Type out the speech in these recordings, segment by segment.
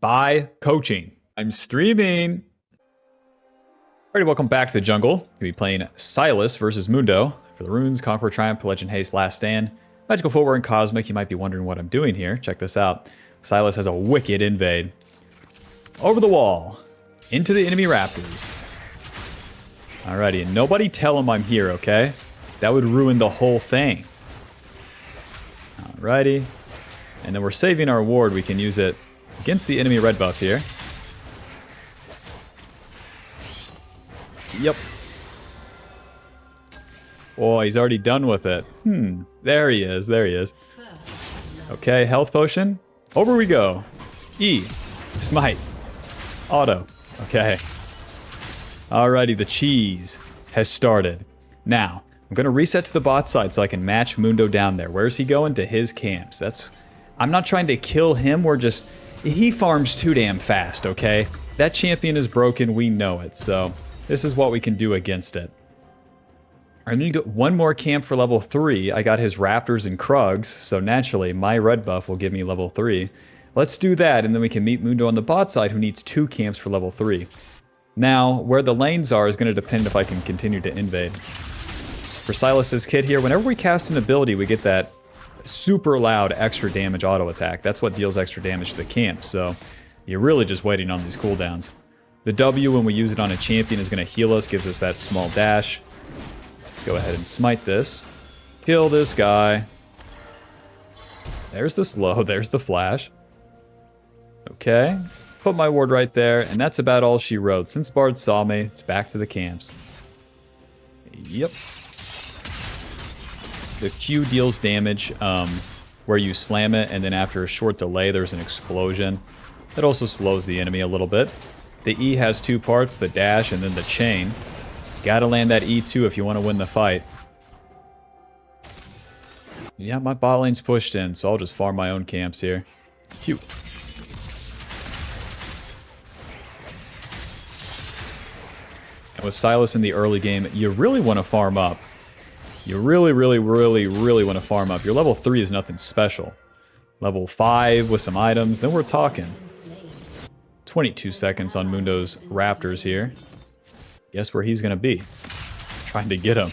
by coaching. I'm streaming. Alrighty, welcome back to the jungle. We'll be playing SYLAS versus Mundo for the runes, Conqueror Triumph, Legend Haste, Last Stand, Magical Footwear, and Cosmic. You might be wondering what I'm doing here. Check this out. SYLAS has a wicked invade. Over the wall. Into the enemy raptors. Alrighty, and nobody tell them I'm here, okay? That would ruin the whole thing. Alrighty. And then we're saving our ward. We can use it against the enemy red buff here. Yep. Oh, he's already done with it. There he is. There he is. Okay, health potion. Over we go. E. Smite. Auto. Okay. Alrighty, the cheese has started. Now, I'm going to reset to the bot side so I can match Mundo down there. Where's he going? To his camps. I'm not trying to kill him. He farms too damn fast, okay? That champion is broken. We know it. So this is what we can do against it. I need one more camp for level 3. I got his raptors and Krugs. So naturally, my red buff will give me level 3. Let's do that. And then we can meet Mundo on the bot side who needs 2 camps for level 3. Now, where the lanes are is going to depend if I can continue to invade. For Sylas's kit here, whenever we cast an ability, we get that super loud extra damage auto attack. That's what deals extra damage to the camp, so you're really just waiting on these cooldowns. The W, when we use it on a champion, is going to heal us, gives us that small dash. Let's go ahead and smite this. Kill this guy. There's the slow, there's the flash. Okay. Put my ward right there, and that's about all she wrote. Since Bard saw me, it's back to the camps. Yep. The Q deals damage where you slam it, and then after a short delay, there's an explosion. That also slows the enemy a little bit. The E has 2 parts, the dash and then the chain. Gotta land that E2 if you want to win the fight. Yeah, my bot lane's pushed in, so I'll just farm my own camps here. Q. And with Sylas in the early game, you really want to farm up. You really want to farm up. Your level 3 is nothing special. Level 5 with some items, then we're talking. 22 seconds on Mundo's Raptors here. Guess where he's going to be? Trying to get him.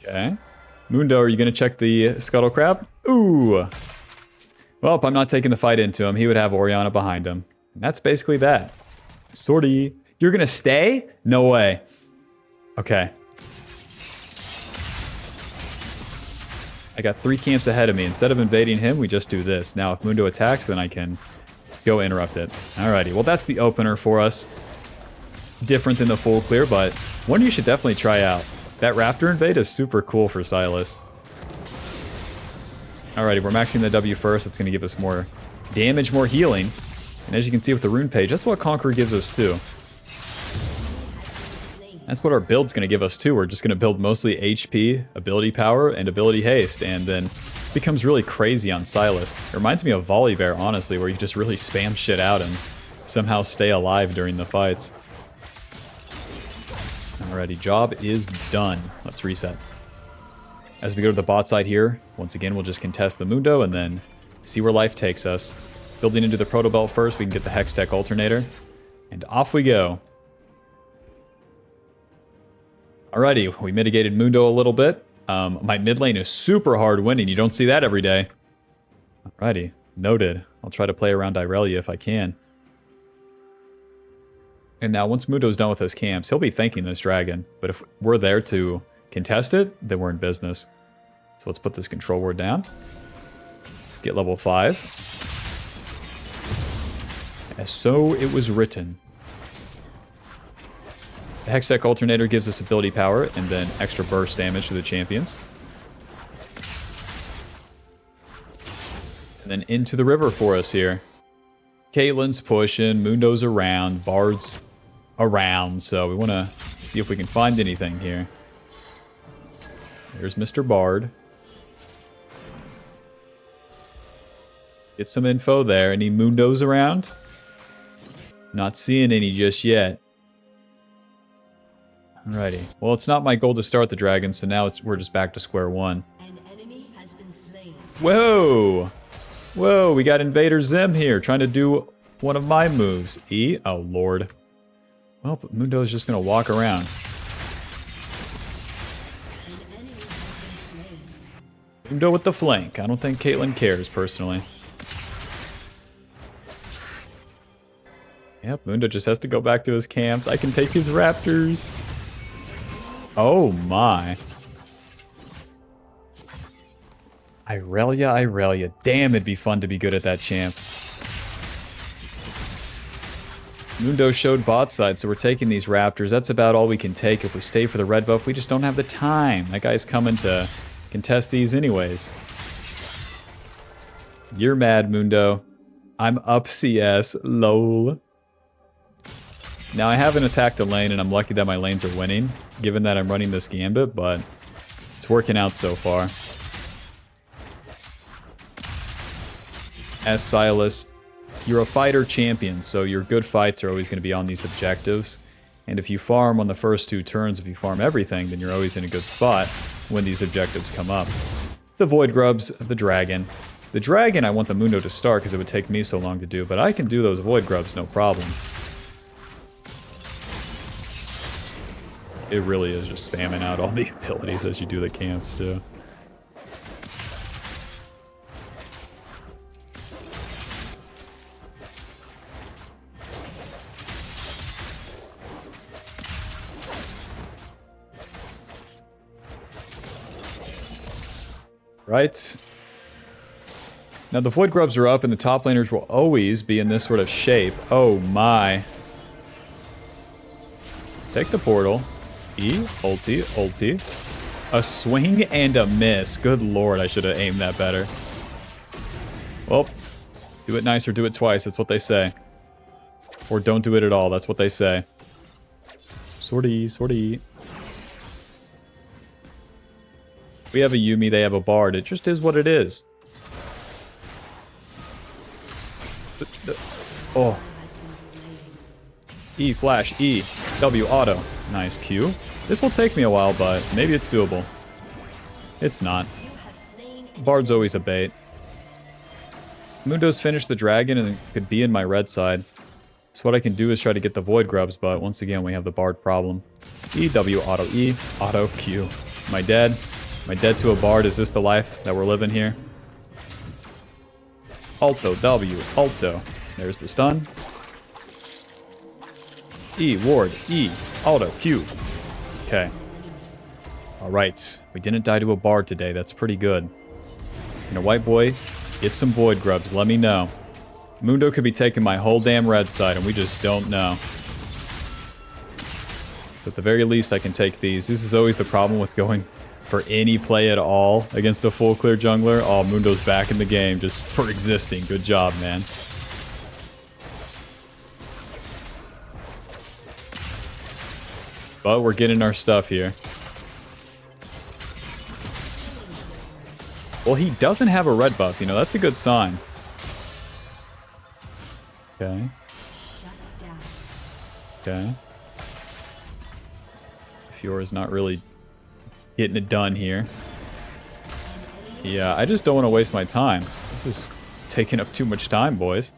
Okay. Mundo, are you going to check the Scuttle Crab? Ooh. Well, I'm not taking the fight into him. He would have Orianna behind him. And that's basically that. Sorty. You're gonna stay? No way. Okay. I got 3 camps ahead of me. Instead of invading him, we just do this. Now, if Mundo attacks, then I can go interrupt it. Alrighty, well that's the opener for us. Different than the full clear, but one you should definitely try out. That Raptor invade is super cool for Sylas. Alrighty, we're maxing the W first. It's going to give us more damage, more healing. And as you can see with the rune page, that's what Conqueror gives us too. That's what our build's going to give us too. We're just going to build mostly HP, ability power, and ability haste, and then it becomes really crazy on Sylas. It reminds me of Volibear, honestly, where you just really spam shit out and somehow stay alive during the fights. Alrighty, job is done. Let's reset. As we go to the bot side here, once again, we'll just contest the Mundo and then see where life takes us. Building into the Protobelt first, we can get the Hextech Alternator. And off we go. Alrighty, we mitigated Mundo a little bit. My mid lane is super hard winning. You don't see that every day. Alrighty, noted. I'll try to play around Irelia if I can. And now, once Mundo's done with his camps, he'll be thanking this dragon. But if we're there to contest it, then we're in business. So let's put this control word down. Let's get level 5. As so it was written. The Hextech Alternator gives us ability power and then extra burst damage to the champions. And then into the river for us here. Caitlyn's pushing, Mundo's around, Bard's around, so we want to see if we can find anything here. There's Mr. Bard. Get some info there. Any Mundos around? Not seeing any just yet. Alrighty. Well, it's not my goal to start the dragon, so now we're just back to square one. An enemy has been slain. Whoa! Whoa, we got Invader Zim here, trying to do one of my moves. E? Oh, Lord. Well, but Mundo's just gonna walk around. An enemy has been slain. Mundo with the flank. I don't think Caitlyn cares, personally. Yep, Mundo just has to go back to his camps. I can take his raptors. Oh my. Irelia. Damn, it'd be fun to be good at that champ. Mundo showed bot side, so we're taking these raptors. That's about all we can take. If we stay for the red buff, we just don't have the time. That guy's coming to contest these anyways. You're mad, Mundo. I'm up CS. Lol. Now, I haven't attacked a lane, and I'm lucky that my lanes are winning, given that I'm running this gambit, but it's working out so far. As SYLAS, you're a fighter champion, so your good fights are always going to be on these objectives. And if you farm on the first 2 turns, if you farm everything, then you're always in a good spot when these objectives come up. The Void Grubs, the Dragon. The Dragon, I want the Mundo to start because it would take me so long to do, but I can do those Void Grubs no problem. It really is just spamming out all the abilities as you do the camps, too. Right. Now the Void Grubs are up and the top laners will always be in this sort of shape. Oh my. Take the portal. E, ulti. A swing and a miss. Good lord, I should have aimed that better. Well, do it nice or do it twice. That's what they say. Or don't do it at all. That's what they say. Sortie. We have a Yuumi, they have a Bard. It just is what it is. Oh. E, flash, E, W, auto. Nice, Q. This will take me a while, but maybe it's doable. It's not. Bard's always a bait. Mundo's finished the dragon and could be in my red side. So what I can do is try to get the Void Grubs, but once again, we have the Bard problem. E, W, auto, E, auto, Q. Am I dead? Am I dead to a Bard? Is this the life that we're living here? Alto, W, Alto. There's the stun. E, ward, E, auto, Q. Okay. Alright. We didn't die to a Bard today. That's pretty good. And a white boy, get some Void Grubs. Let me know. Mundo could be taking my whole damn red side, and we just don't know. So at the very least, I can take these. This is always the problem with going for any play at all against a full clear jungler. Oh, Mundo's back in the game just for existing. Good job, man. But we're getting our stuff here. Well, he doesn't have a red buff, you know, that's a good sign. Okay. Okay. Fiora's not really getting it done here. Yeah, I just don't want to waste my time. This is taking up too much time, boys.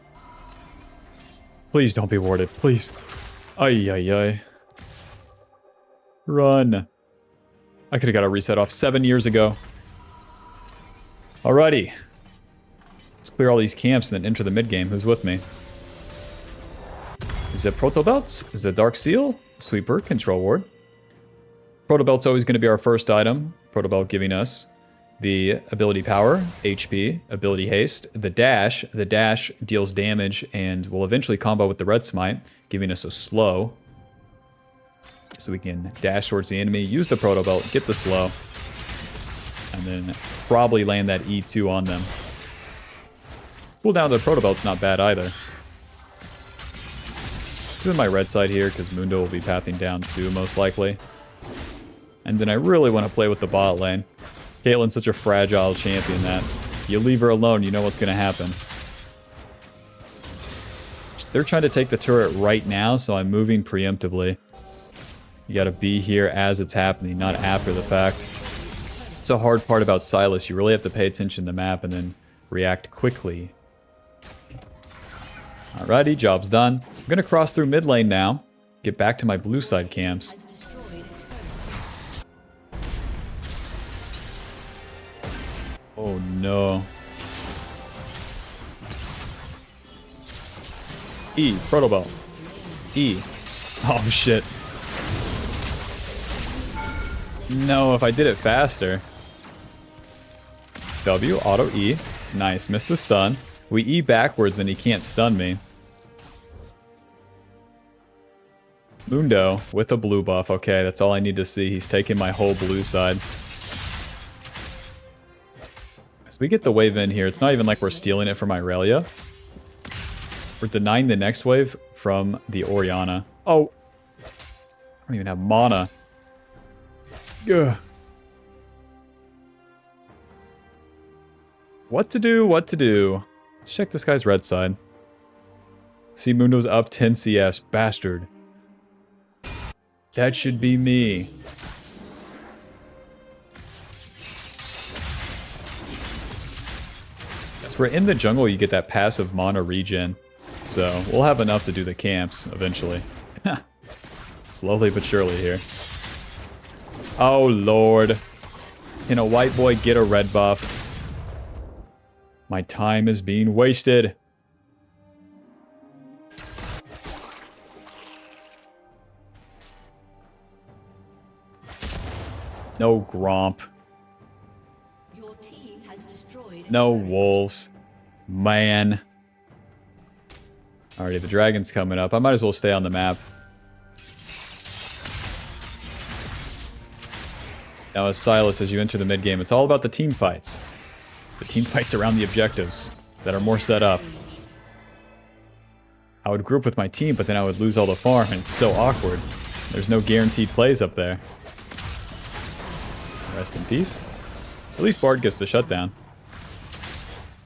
Please don't be warded, please. Ay. Run. I could have got a reset off 7 years ago. Alrighty. Let's clear all these camps and then enter the mid game. Who's with me? Is it Protobelt? Is it Dark Seal? Sweeper, Control Ward. Protobelt's always going to be our first item. Protobelt giving us the ability power, HP, ability haste, the dash. The dash deals damage and will eventually combo with the red smite, giving us a slow. So we can dash towards the enemy, use the Protobelt, get the slow, and then probably land that E2 on them. Cooldown of the Protobelt's not bad either. Doing my red side here because Mundo will be pathing down too, most likely. And then I really want to play with the bot lane. Caitlyn's such a fragile champion that you leave her alone, you know what's going to happen. They're trying to take the turret right now, so I'm moving preemptively. You gotta be here as it's happening, not after the fact. It's a hard part about SYLAS. You really have to pay attention to the map and then react quickly. Alrighty, job's done. I'm gonna cross through mid lane now. Get back to my blue side camps. Oh no. E, Protobelt. E. Oh shit. No, if I did it faster. W, auto E. Nice, missed the stun. We E backwards and he can't stun me. Mundo with a blue buff. Okay, that's all I need to see. He's taking my whole blue side. As we get the wave in here, it's not even like we're stealing it from Irelia. We're denying the next wave from the Orianna. Oh! I don't even have mana. Ugh. What to do, what to do. Let's check this guy's red side. See, Mundo's up 10 CS. Bastard. That should be me. As we're in the jungle, you get that passive mana regen. So, we'll have enough to do the camps, eventually. Slowly but surely here. Oh, Lord. Can a white boy get a red buff? My time is being wasted. No Gromp. Your team has destroyed No wolves. Man. Alrighty, the dragon's coming up. I might as well stay on the map. Now as SYLAS, as you enter the mid game, it's all about the team fights. The team fights around the objectives that are more set up. I would group with my team, but then I would lose all the farm, and it's so awkward. There's no guaranteed plays up there. Rest in peace. At least Bard gets the shutdown.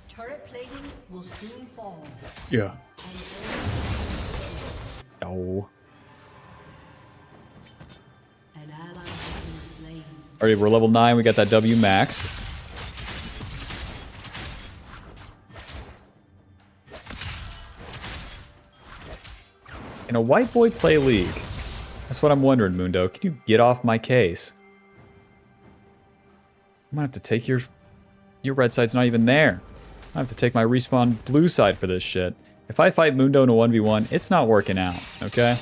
turret plating will soon fall. Yeah. Oh. An ally has been slain. Alright, we're level 9. We got that W maxed. Can a white boy play League? That's what I'm wondering, Mundo. Can you get off my case? I'm gonna have to take your red side's not even there. I have to take my respawn blue side for this shit. If I fight Mundo in a 1v1, it's not working out, okay?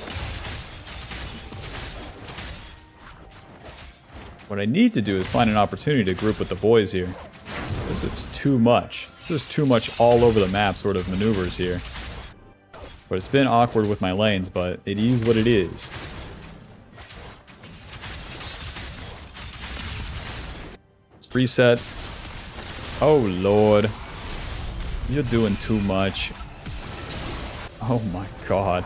What I need to do is find an opportunity to group with the boys here. This is too much. This is too much all over the map sort of maneuvers here. But it's been awkward with my lanes, but it is what it is. Let's reset. Oh, Lord. You're doing too much. Oh my god.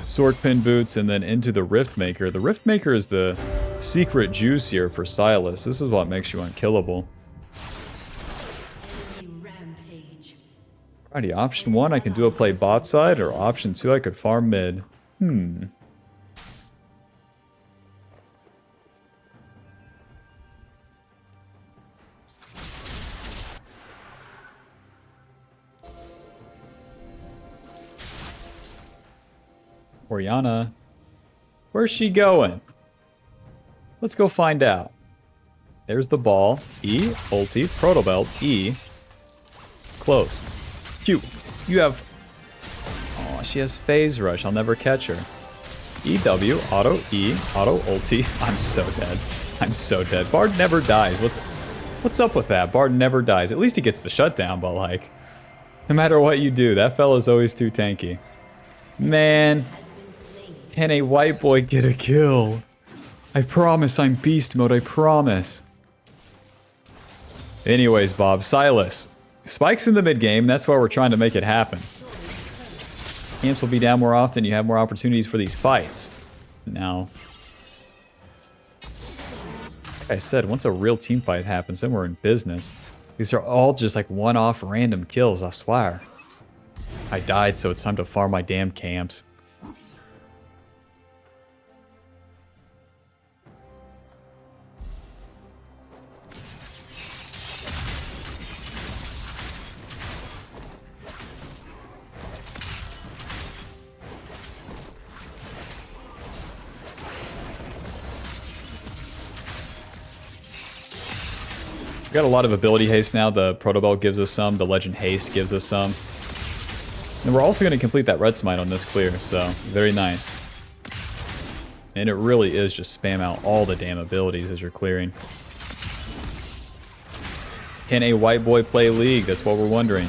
Sword pin boots and then into the Rift Maker. The Rift Maker is the secret juice here for SYLAS. This is what makes you unkillable. Rampage. Alrighty, option 1, I can do a play bot side, or option 2, I could farm mid. Orianna. Where's she going? Let's go find out. There's the ball. E, ulti, Protobelt, E. Close. Q. You have... Oh, she has phase rush. I'll never catch her. EW, auto, E, auto, ulti. I'm so dead. I'm so dead. Bard never dies. What's up with that? Bard never dies. At least he gets the shutdown, but like... No matter what you do, that fella's always too tanky. Man... Can a white boy get a kill? I promise I'm beast mode, I promise. Anyways, Bob, SYLAS. Spike's in the mid game, that's why we're trying to make it happen. Camps will be down more often, you have more opportunities for these fights. Now, like I said, once a real team fight happens, then we're in business. These are all just like one-off random kills, I swear. I died, so it's time to farm my damn camps. got a lot of ability haste now. The Protobelt gives us some. The Legend Haste gives us some. And we're also going to complete that Red Smite on this clear, so very nice. And it really is just spam out all the damn abilities as you're clearing. Can a white boy play League? That's what we're wondering.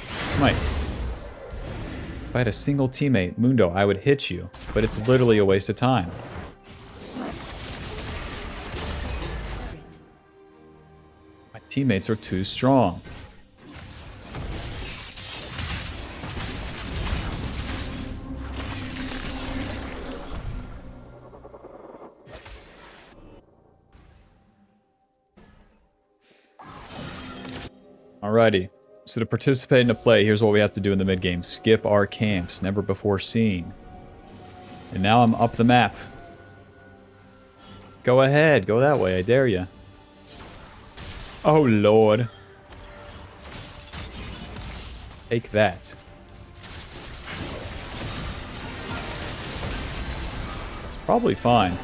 Smite. If I had a single teammate, Mundo, I would hit you, but it's literally a waste of time. My teammates are too strong. Alrighty, so to participate in a play, here's what we have to do in the mid-game. Skip our camps, never before seen. And now I'm up the map. Go ahead, go that way, I dare ya. Oh lord. Take that. It's probably fine.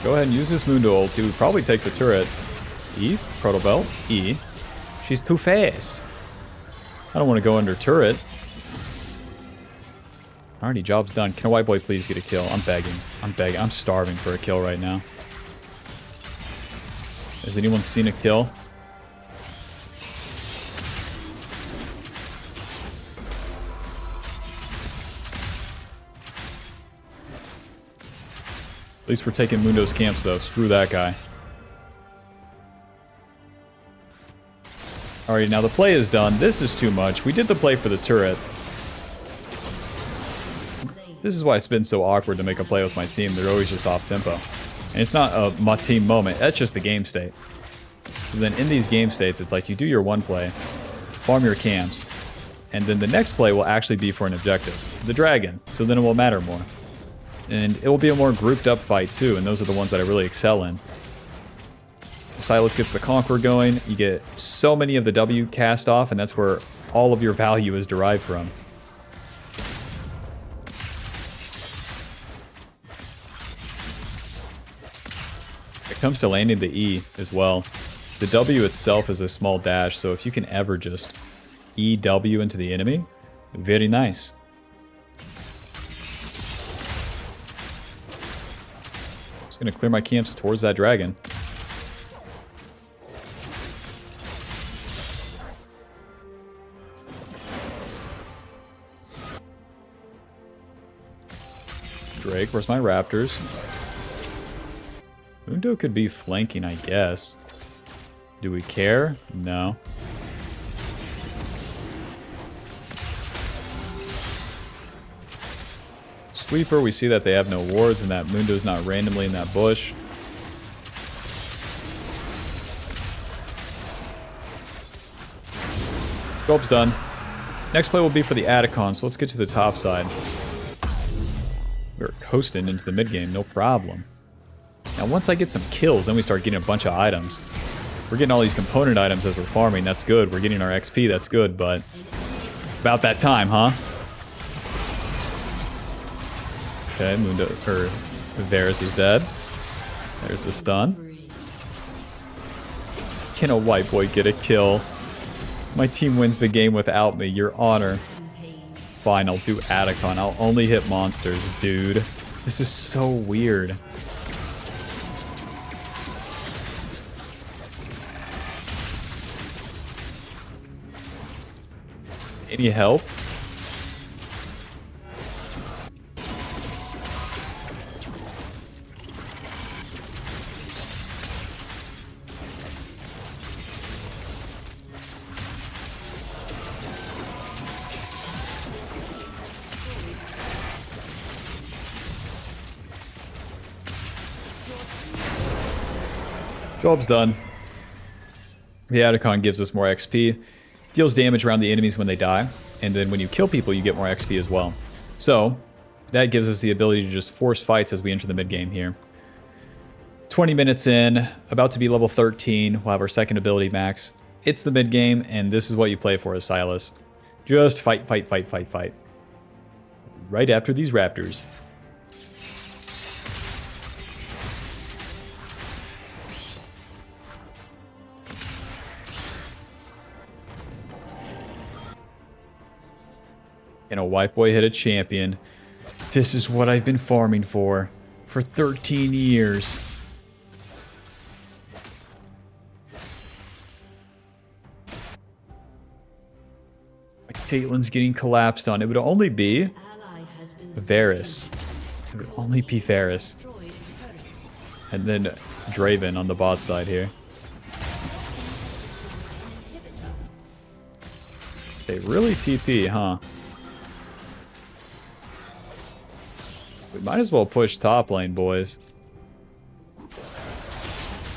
Go ahead and use this Mundo ult to probably take the turret. E, Protobelt, E. She's too fast. I don't want to go under turret. Alrighty, job's done. Can a white boy please get a kill? I'm begging. I'm begging. I'm starving for a kill right now. Has anyone seen a kill? At least we're taking Mundo's camps, though. Screw that guy. Alright, now the play is done. This is too much. We did the play for the turret. This is why it's been so awkward to make a play with my team. They're always just off-tempo. And it's not a my team moment. That's just the game state. So then in these game states, it's like you do your one play, farm your camps, and then the next play will actually be for an objective. The dragon. So then it will matter more. And it will be a more grouped up fight too, and those are the ones that I really excel in. SYLAS gets the Conqueror going, you get so many of the W cast off, and that's where all of your value is derived from. It comes to landing the E as well. The W itself is a small dash, so if you can ever just EW into the enemy, very nice. Gonna clear my camps towards that dragon. Drake, where's my raptors? Mundo could be flanking, I guess. Do we care? No. Sweeper, we see that they have no wards and that Mundo's not randomly in that bush. Grubs done. Next play will be for the Atacon, so let's get to the top side. We're coasting into the mid game, no problem. Now once I get some kills, then we start getting a bunch of items. We're getting all these component items as we're farming, that's good. We're getting our XP, that's good, but about that time, huh? Okay, Mundo, or Varus is dead. There's the stun. Can a white boy get a kill? My team wins the game without me, your honor. Fine, I'll do Atacon. I'll only hit monsters, dude. This is so weird. Any help? Job's done. The Atacon gives us more XP, deals damage around the enemies when they die, and then when you kill people you get more XP as well. So, that gives us the ability to just force fights as we enter the mid-game here. 20 minutes in, about to be level 13, we'll have our second ability max. It's the mid-game, and this is what you play for as SYLAS. Just fight, fight, fight, fight, fight. Right after these raptors. And a white boy hit a champion. This is what I've been farming for 13 years. Caitlyn's getting collapsed on. It would only be Varus. It would only be Varus. And then Draven on the bot side here. They really TP, huh? We might as well push top lane, boys.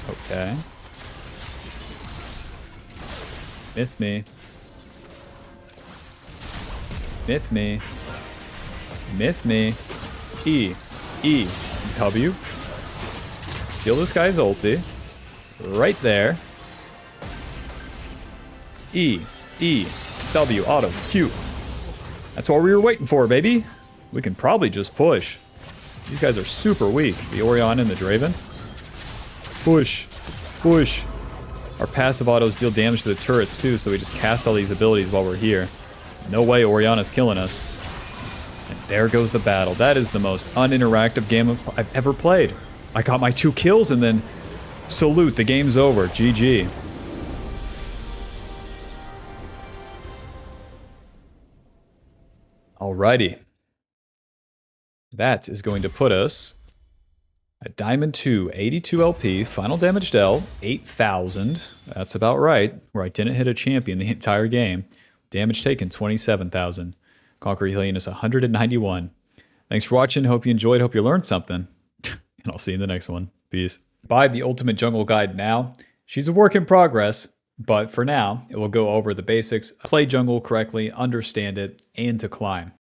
Okay. Myth me. Myth me. Myth me. E. E. W. Steal this guy's ulti. Right there. E. E. W. Auto. Q. That's what we were waiting for, baby. We can probably just push. These guys are super weak. The Orion and the Draven. Push. Push. Our passive autos deal damage to the turrets too, so we just cast all these abilities while we're here. No way Oriana's killing us. And there goes the battle. That is the most uninteractive game I've ever played. I got my 2 kills and then salute, the game's over. GG. Alrighty. That is going to put us at Diamond 2, 82 LP, final damage L, 8,000. That's about right, where I didn't hit a champion the entire game. Damage taken, 27,000. Conquer Healing is 191. Thanks for watching. Hope you enjoyed. Hope you learned something. And I'll see you in the next one. Peace. Buy the Ultimate Jungle Guide now. She's a work in progress, but for now, it will go over the basics, play jungle correctly, understand it, and to climb.